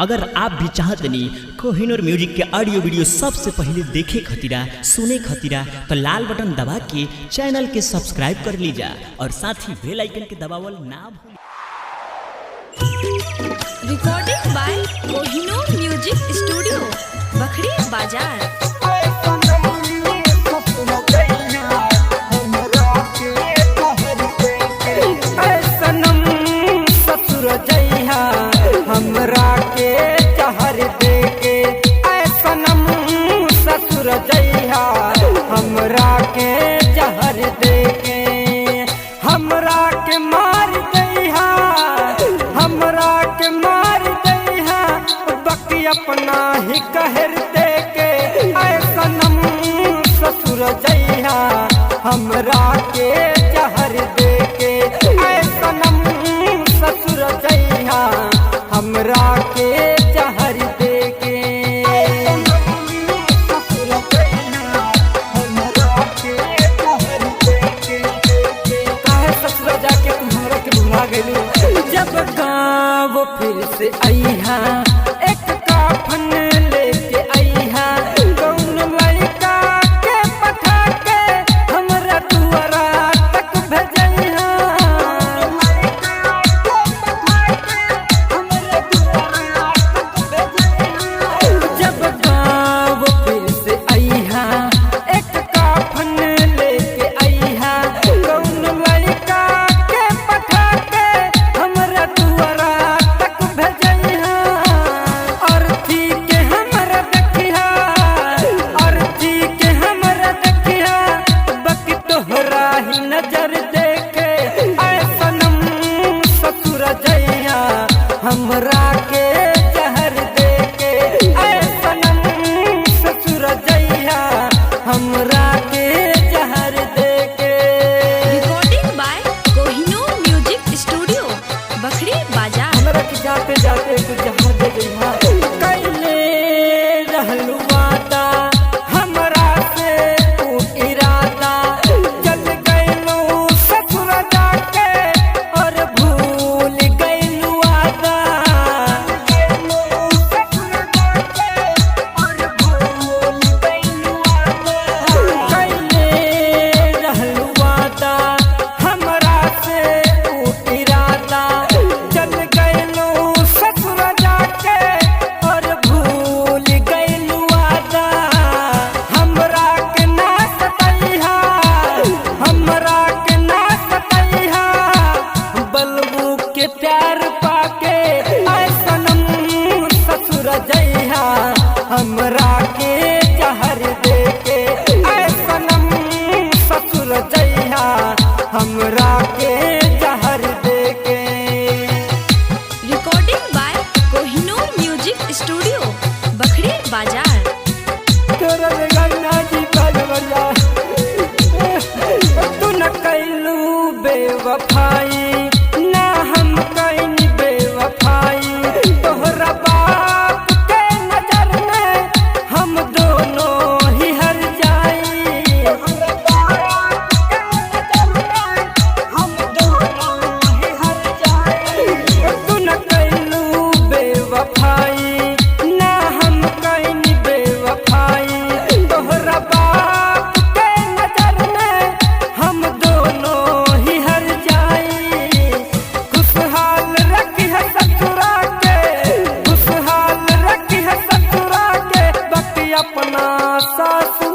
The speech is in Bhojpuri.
अगर आप भी चाहते नहीं कोहिनूर म्यूजिक के ऑडियो वीडियो सबसे पहले देखे खतीरा सुने खतीरा तो लाल बटन दबा के चैनल के सब्सक्राइब कर लीजा और साथ ही बेल आइकन के दबावल ना भूलिए। Recording by Kohinoor music studio Bakhri Bazar. हमरा के जहर दे के ऐ सनम ससुर जइहा हमरा के जहर दे के हमरा के मार जइहा हमरा के मार जइहा बाकी अपना ही कहर दे के ऐ सनम ससुर जइहा हमरा के जहर दे के ऐ सनम ससुर जइहा हमरा के जहर दे के काहे ससुर जाके तुम हमरा के भुला गइलू। जब गाँव फिर से अइहा एक काफन लेके अइहा कौन लड़का के पठा के हमरा दुआरा तक भेजइहा। जब गाँव फिर से अइहा एक काफन लेके अइहा कौन लड़का के पठा के हमरा दुआरा तक भेजइहा। अर्थी के हमरा देखिहा अर्थी के हमरा देखिहा बाकी तोहरा ही नजर देके ऐ सनम ससुर जइहा हमरा के जहर देके ऐ सनम ससुर जइहा हमरा के जहर देके। Recording by Kohinoor music studio Bakhri Bazar. हमरा के जाते जाते तू जहर दे जइहा कैले रहलू वादा हमरा से तू इरादा चल गइलू ससुर जाके और भूल गइलू वादा। कैले रहलू वादा हमरा से तू इरादा चल गइलू ससुर जाके और भूल गइलू वादा। हमरा के ना सतइहा हमरा के ना सतइहा बलबू के प्यार पाके ऐ सनम ससुर जइहा हमरा के जहर दे के ऐ सनम ससुर जइहा हमरा के जहर दे के। Recording by Kohinoor music studio Bakhri Bazar. तोरा गंगा जी कलवरिया तू न कैलू बेवफाई ना हम कैनी बेवफाई तोहरा बाप के नजर में हम दोनों ही हर जाई। हम दोनों ही हर जाई तू न कैलू बेवफाई ना हम कैनी बेवफाई तोहरा बाप के नजर में हम दोनों ही हर जाई। खुशहाल रखी है ससुरा के खुशहाल रखी है ससुरा के बाकी अपना सासु